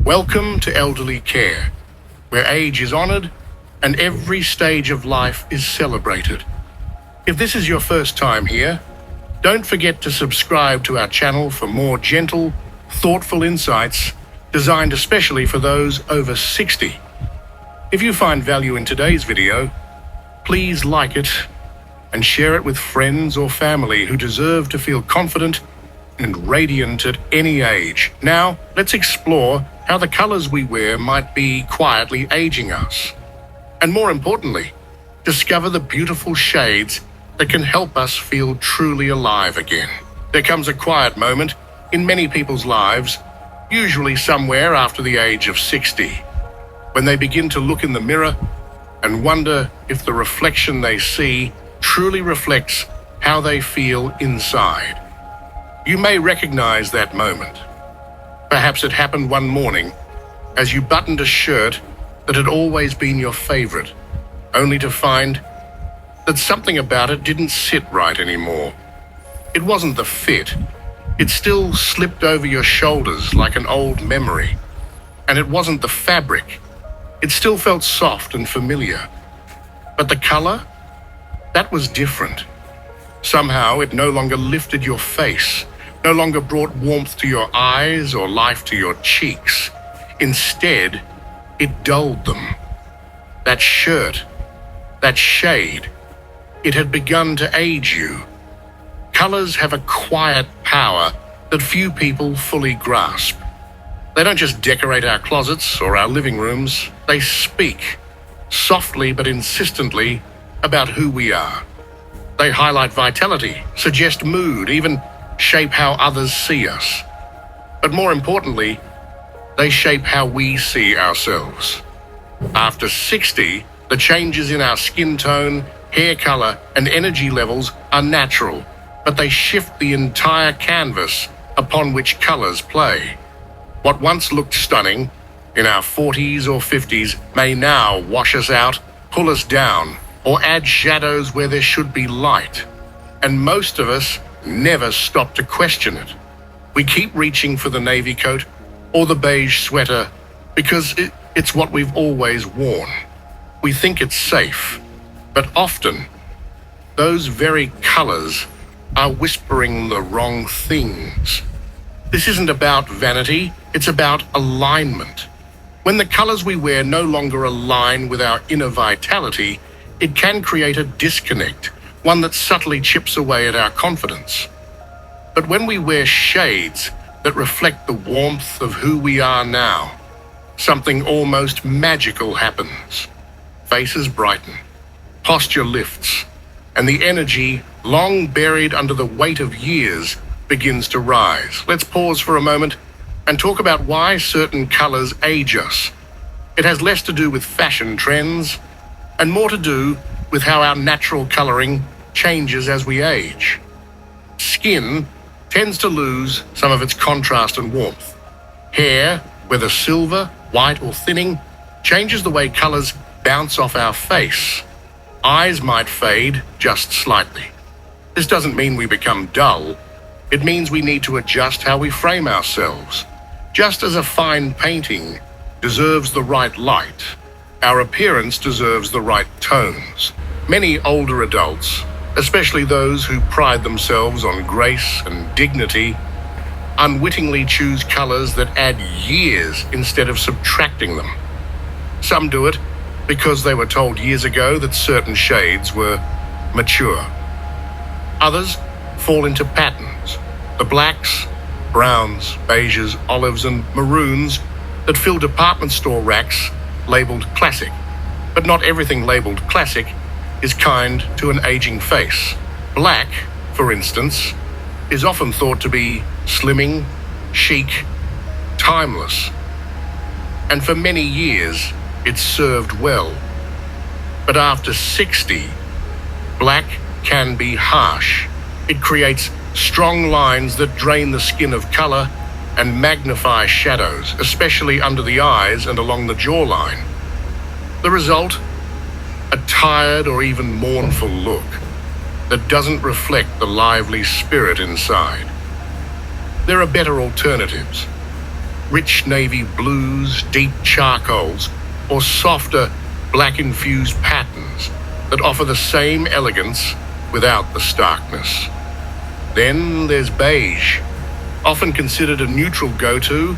Welcome to elderly care, where age is honored and every stage of life is celebrated. If this is your first time here, don't forget to subscribe to our channel for more gentle, thoughtful insights designed especially for those over 60. If you find value in today's video, please like it and share it with friends or family who deserve to feel confident and radiant at any age. Now, let's explore how the colors we wear might be quietly aging us. And more importantly, discover the beautiful shades that can help us feel truly alive again. There comes a quiet moment in many people's lives, usually somewhere after the age of 60, when they begin to look in the mirror and wonder if the reflection they see truly reflects how they feel inside. You may recognize that moment. Perhaps it happened one morning as you buttoned a shirt that had always been your favorite, only to find that something about it didn't sit right anymore. It wasn't the fit. It still slipped over your shoulders like an old memory. And it wasn't the fabric. It still felt soft and familiar. But the color? That was different. Somehow it no longer lifted your face, no longer brought warmth to your eyes or life to your cheeks. Instead, it dulled them. That shirt, that shade, it had begun to age you. Colors have a quiet power that few people fully grasp. They don't just decorate our closets or our living rooms, they speak, softly but insistently, about who we are. They highlight vitality, suggest mood, even shape how others see us. But more importantly, they shape how we see ourselves. After 60, the changes in our skin tone, hair color, and energy levels are natural, but they shift the entire canvas upon which colors play. What once looked stunning in our 40s or 50s may now wash us out, pull us down, or add shadows where there should be light. And most of us never stop to question it. We keep reaching for the navy coat or the beige sweater because it's what we've always worn. We think it's safe, but often those very colors are whispering the wrong things. This isn't about vanity, it's about alignment. When the colors we wear no longer align with our inner vitality, it can create a disconnect, one that subtly chips away at our confidence. But when we wear shades that reflect the warmth of who we are now, something almost magical happens. Faces brighten, posture lifts, and the energy, long buried under the weight of years, begins to rise. Let's pause for a moment and talk about why certain colors age us. It has less to do with fashion trends and more to do with how our natural coloring changes as we age. Skin tends to lose some of its contrast and warmth. Hair, whether silver, white, or thinning, changes the way colors bounce off our face. Eyes might fade just slightly. This doesn't mean we become dull. It means we need to adjust how we frame ourselves. Just as a fine painting deserves the right light, our appearance deserves the right tones. Many older adults, especially those who pride themselves on grace and dignity, unwittingly choose colors that add years instead of subtracting them. Some do it because they were told years ago that certain shades were mature. Others fall into patterns, the blacks, browns, beiges, olives, and maroons that fill department store racks labeled classic. But not everything labeled classic is kind to an aging face. Black, for instance, is often thought to be slimming, chic, timeless. And for many years, it served well. But after 60, black can be harsh. It creates strong lines that drain the skin of color and magnify shadows, especially under the eyes and along the jawline. The result? A tired or even mournful look that doesn't reflect the lively spirit inside. There are better alternatives. rich navy blues, deep charcoals, or softer black-infused patterns that offer the same elegance without the starkness. Then there's beige. Often considered a neutral go-to,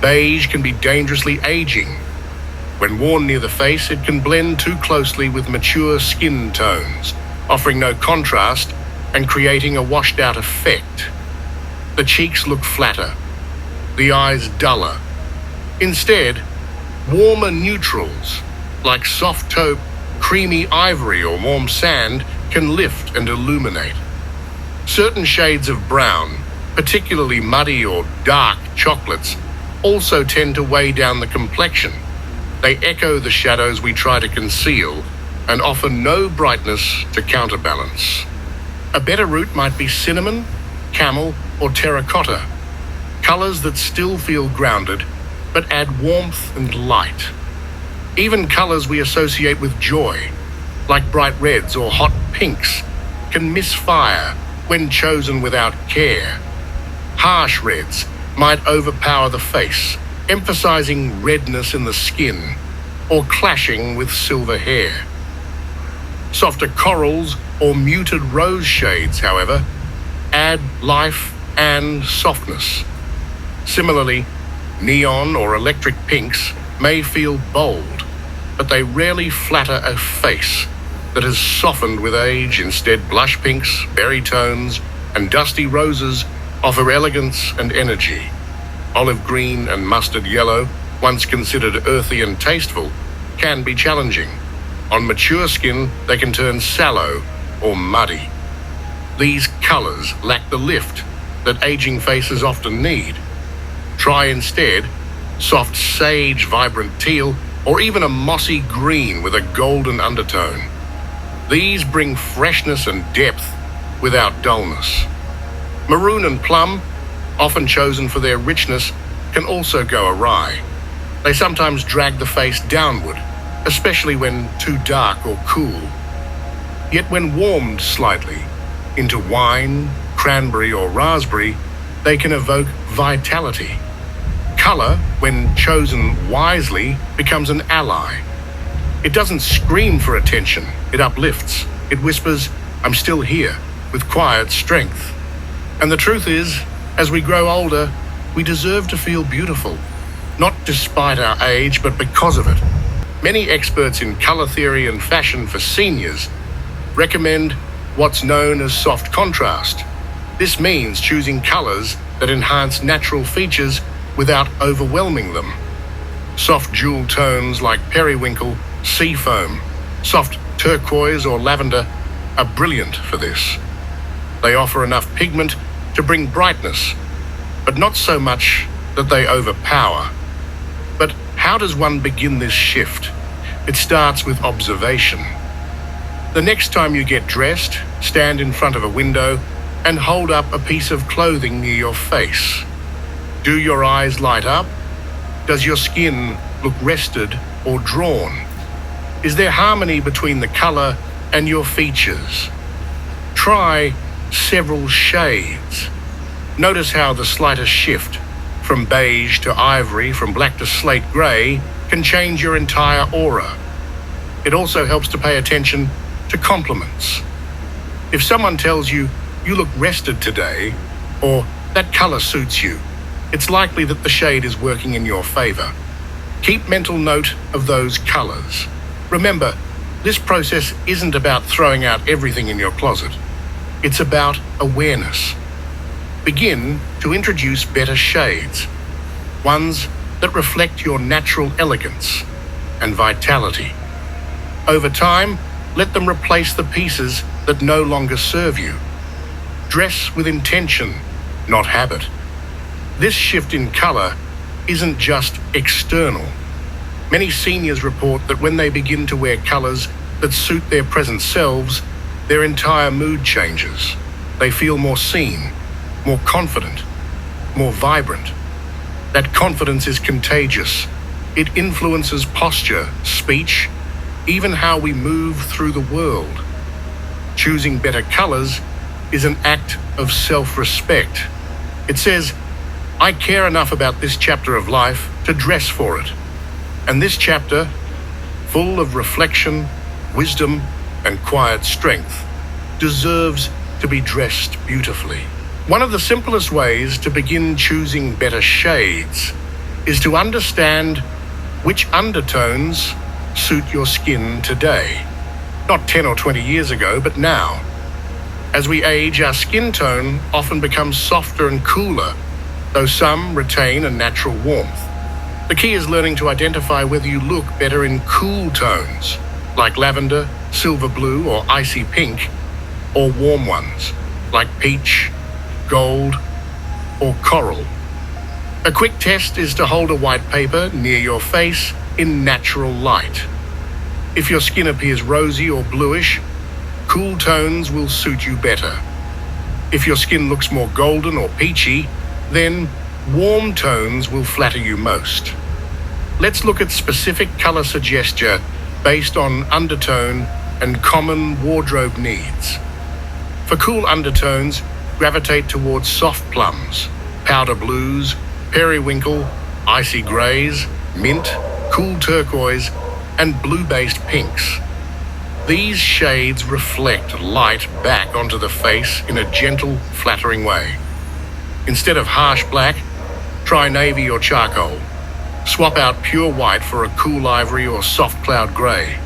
beige can be dangerously aging. When worn near the face, it can blend too closely with mature skin tones, offering no contrast and creating a washed-out effect. The cheeks look flatter, the eyes duller. Instead, warmer neutrals, like soft taupe, creamy ivory, or warm sand, can lift and illuminate. Certain shades of brown, particularly muddy or dark chocolates, also tend to weigh down the complexion. They echo the shadows we try to conceal and offer no brightness to counterbalance. A better route might be cinnamon, camel, or terracotta, colors that still feel grounded but add warmth and light. Even colors we associate with joy, like bright reds or hot pinks, can misfire when chosen without care. Harsh reds might overpower the face, emphasizing redness in the skin or clashing with silver hair. Softer corals or muted rose shades, however, add life and softness. Similarly, neon or electric pinks may feel bold, but they rarely flatter a face that has softened with age. Instead, blush pinks, berry tones, and dusty roses offer elegance and energy. Olive green and mustard yellow, once considered earthy and tasteful, can be challenging. On mature skin, they can turn sallow or muddy. These colors lack the lift that aging faces often need. Try instead soft sage, vibrant teal, or even a mossy green with a golden undertone. These bring freshness and depth without dullness. Maroon and plum, often chosen for their richness, can also go awry. They sometimes drag the face downward, especially when too dark or cool. Yet when warmed slightly into wine, cranberry, or raspberry, they can evoke vitality. Color, when chosen wisely, becomes an ally. It doesn't scream for attention, it uplifts. It whispers, "I'm still here," with quiet strength. And the truth is, as we grow older, we deserve to feel beautiful, not despite our age, but because of it. Many experts in color theory and fashion for seniors recommend what's known as soft contrast. This means choosing colors that enhance natural features without overwhelming them. Soft jewel tones like periwinkle, seafoam, soft turquoise, or lavender are brilliant for this. They offer enough pigment to bring brightness, but not so much that they overpower. But how does one begin this shift? It starts with observation. The next time you get dressed, stand in front of a window and hold up a piece of clothing near your face. Do your eyes light up? Does your skin look rested or drawn? Is there harmony between the color and your features? Try several shades. Notice how the slightest shift from beige to ivory, from black to slate gray, can change your entire aura. It also helps to pay attention to compliments. If someone tells you, "You look rested today," or "That color suits you," it's likely that the shade is working in your favor. Keep mental note of those colors. Remember, this process isn't about throwing out everything in your closet. It's about awareness. Begin to introduce better shades, ones that reflect your natural elegance and vitality. Over time, let them replace the pieces that no longer serve you. Dress with intention, not habit. This shift in color isn't just external. Many seniors report that when they begin to wear colors that suit their present selves, their entire mood changes. They feel more seen, more confident, more vibrant. That confidence is contagious. It influences posture, speech, even how we move through the world. Choosing better colors is an act of self-respect. It says, I care enough about this chapter of life to dress for it. And this chapter, full of reflection, wisdom, and quiet strength, deserves to be dressed beautifully. One of the simplest ways to begin choosing better shades is to understand which undertones suit your skin today. Not 10 or 20 years ago, but now. As we age, our skin tone often becomes softer and cooler, though some retain a natural warmth. The key is learning to identify whether you look better in cool tones, like lavender, silver blue, or icy pink, or warm ones, like peach, gold, or coral. A quick test is to hold a white paper near your face in natural light. If your skin appears rosy or bluish, cool tones will suit you better. If your skin looks more golden or peachy, then warm tones will flatter you most. Let's look at specific color suggestion based on undertone and common wardrobe needs. For cool undertones, gravitate towards soft plums, powder blues, periwinkle, icy grays, mint, cool turquoise, and blue-based pinks. These shades reflect light back onto the face in a gentle, flattering way. Instead of harsh black, try navy or charcoal. Swap out pure white for a cool ivory or soft cloud grey.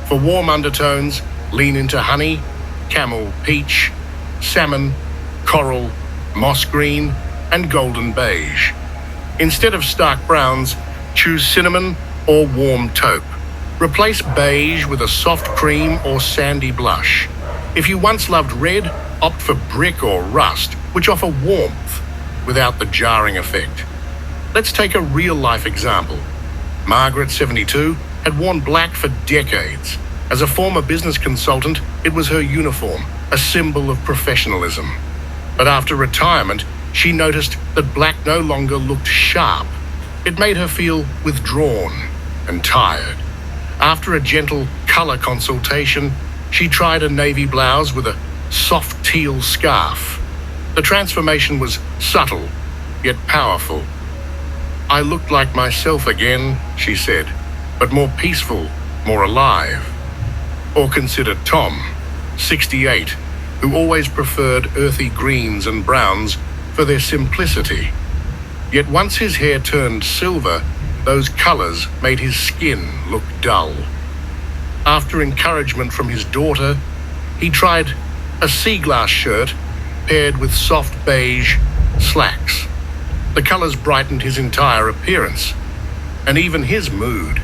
For warm undertones, lean into honey, camel, peach, salmon, coral, moss green, and golden beige. Instead of stark browns, choose cinnamon or warm taupe. Replace beige with a soft cream or sandy blush. If you once loved red, opt for brick or rust, which offer warmth without the jarring effect. Let's take a real-life example. Margaret, 72, had worn black for decades. As a former business consultant, it was her uniform, a symbol of professionalism. But after retirement, she noticed that black no longer looked sharp. It made her feel withdrawn and tired. After a gentle color consultation, she tried a navy blouse with a soft teal scarf. The transformation was subtle, yet powerful. I looked like myself again, she said, but more peaceful, more alive. Or consider Tom, 68, who always preferred earthy greens and browns for their simplicity. Yet once his hair turned silver, those colors made his skin look dull. After encouragement from his daughter, he tried a sea glass shirt paired with soft beige slacks. The colors brightened his entire appearance, and even his mood.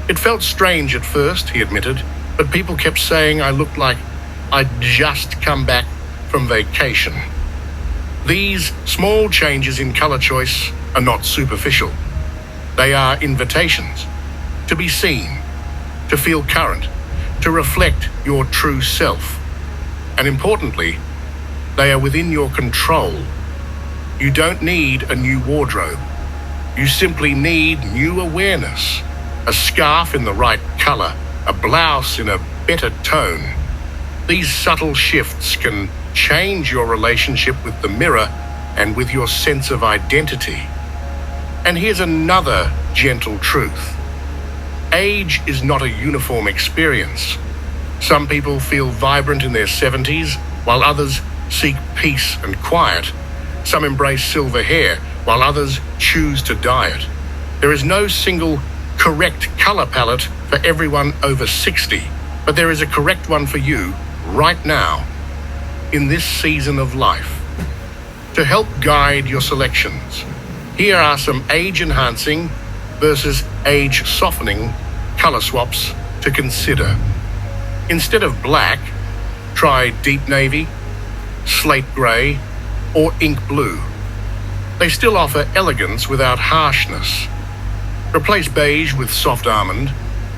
It felt strange at first, he admitted, but people kept saying I looked like I'd just come back from vacation. These small changes in color choice are not superficial. They are invitations to be seen, to feel current, to reflect your true self. And importantly, they are within your control. You don't need a new wardrobe. You simply need new awareness. A scarf in the right color, a blouse in a better tone. These subtle shifts can change your relationship with the mirror and with your sense of identity. And here's another gentle truth. Age is not a uniform experience. Some people feel vibrant in their 70s, while others seek peace and quiet. Some embrace silver hair, while others choose to dye it. There is no single correct color palette for everyone over 60, but there is a correct one for you right now, in this season of life. To help guide your selections, here are some age-enhancing versus age-softening color swaps to consider. Instead of black, try deep navy, slate gray, or ink blue. They still offer elegance without harshness. Replace beige with soft almond,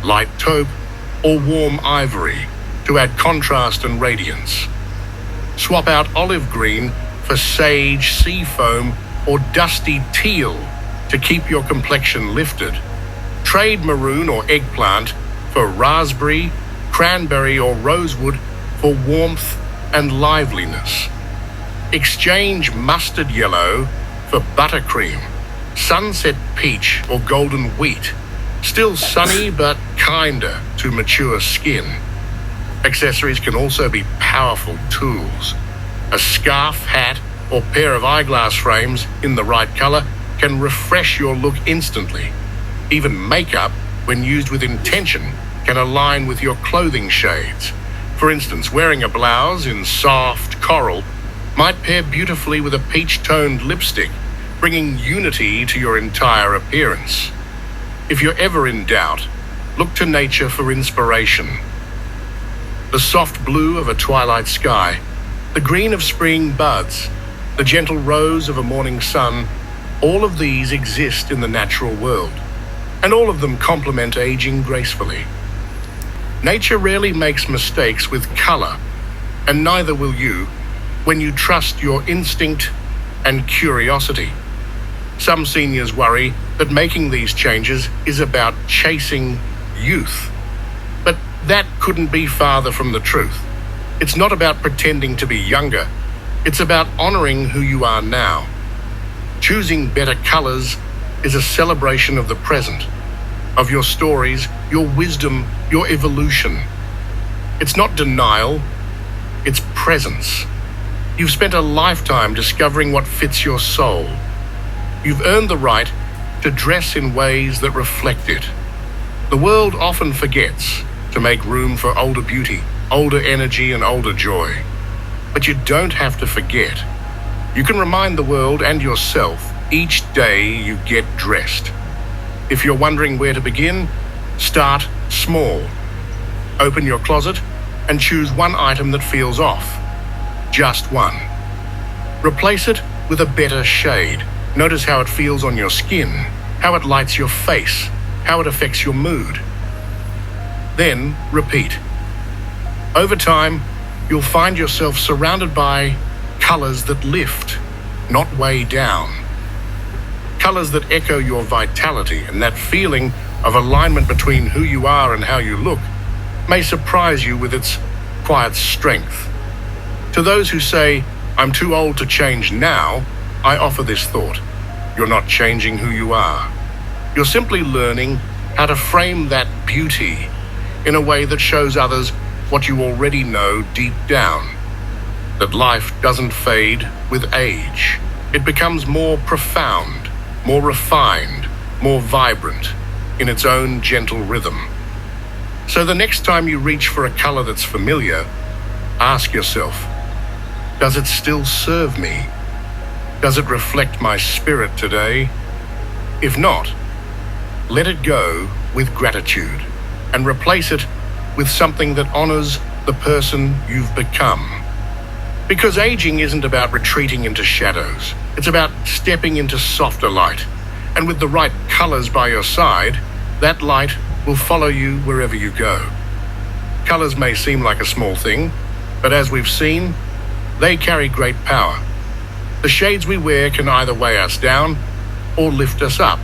light taupe, or warm ivory to add contrast and radiance. Swap out olive green for sage sea foam or dusty teal to keep your complexion lifted. Trade maroon or eggplant for raspberry, cranberry, or rosewood for warmth and liveliness. Exchange mustard yellow for buttercream, sunset peach or golden wheat. Still sunny but kinder to mature skin. Accessories can also be powerful tools. A scarf, hat, or pair of eyeglass frames in the right color can refresh your look instantly. Even makeup, when used with intention, can align with your clothing shades. For instance, wearing a blouse in soft coral might pair beautifully with a peach-toned lipstick, bringing unity to your entire appearance. If you're ever in doubt, look to nature for inspiration. The soft blue of a twilight sky, the green of spring buds, the gentle rose of a morning sun, all of these exist in the natural world, and all of them complement aging gracefully. Nature rarely makes mistakes with color, and neither will you when you trust your instinct and curiosity. Some seniors worry that making these changes is about chasing youth, but that couldn't be farther from the truth. It's not about pretending to be younger. It's about honoring who you are now. Choosing better colors is a celebration of the present, of your stories, your wisdom, your evolution. It's not denial, it's presence. You've spent a lifetime discovering what fits your soul. You've earned the right to dress in ways that reflect it. The world often forgets to make room for older beauty, older energy, and older joy. But you don't have to forget. You can remind the world and yourself each day you get dressed. If you're wondering where to begin, start small. Open your closet and choose one item that feels off. Just one. Replace it with a better shade. Notice how it feels on your skin, how it lights your face, how it affects your mood. Then repeat. Over time, you'll find yourself surrounded by colors that lift, not weigh down. Colors that echo your vitality, and that feeling of alignment between who you are and how you look may surprise you with its quiet strength. To those who say, "I'm too old to change now," I offer this thought. You're not changing who you are. You're simply learning how to frame that beauty in a way that shows others what you already know deep down. That life doesn't fade with age. It becomes more profound, more refined, more vibrant in its own gentle rhythm. So the next time you reach for a color that's familiar, ask yourself, does it still serve me? Does it reflect my spirit today? If not, let it go with gratitude and replace it with something that honors the person you've become. Because aging isn't about retreating into shadows. It's about stepping into softer light. And with the right colors by your side, that light will follow you wherever you go. Colors may seem like a small thing, but as we've seen, they carry great power. The shades we wear can either weigh us down or lift us up.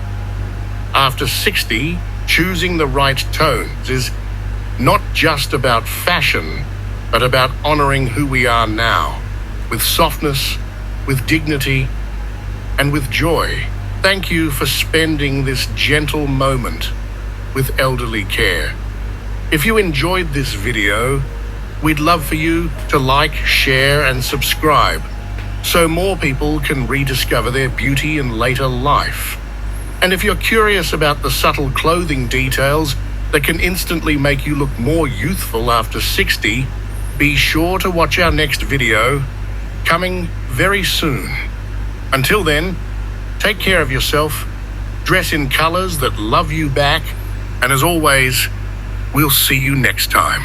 After 60, choosing the right tones is not just about fashion, but about honoring who we are now, with softness, with dignity, and with joy. Thank you for spending this gentle moment with elderly care. If you enjoyed this video, we'd love for you to like, share, and subscribe so more people can rediscover their beauty in later life. And if you're curious about the subtle clothing details that can instantly make you look more youthful after 60, be sure to watch our next video, coming very soon. Until then, take care of yourself, dress in colors that love you back, and as always, we'll see you next time.